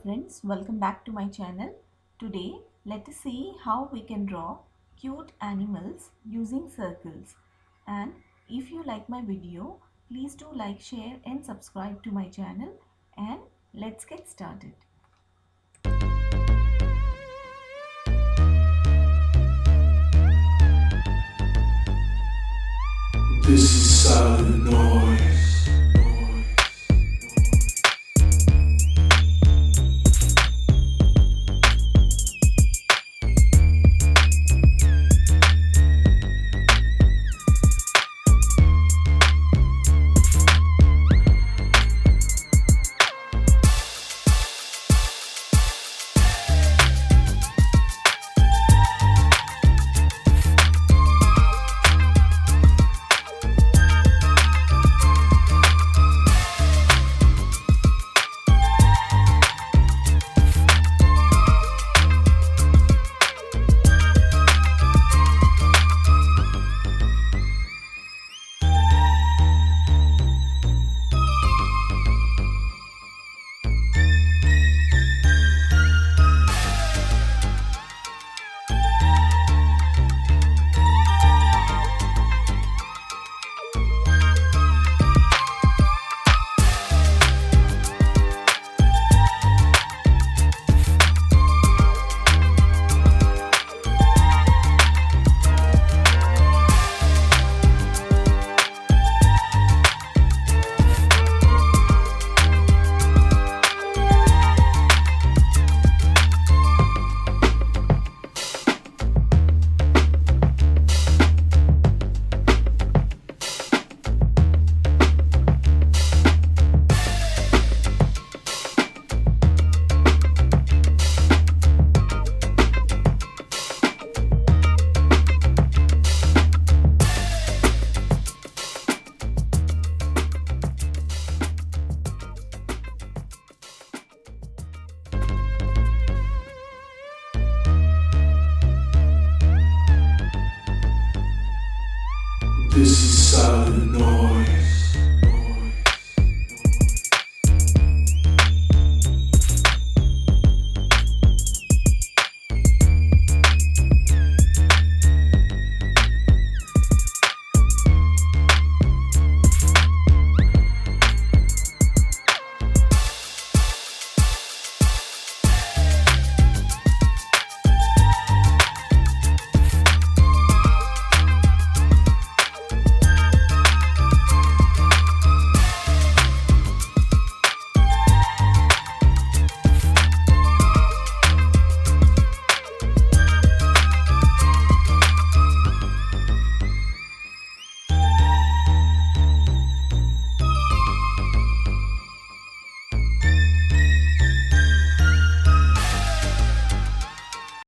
friends, welcome back to my channel. Today let us see how we can draw cute animals using circles. And if you like my video, please do like, share and subscribe to my channel, and let's get started. This is silent noise.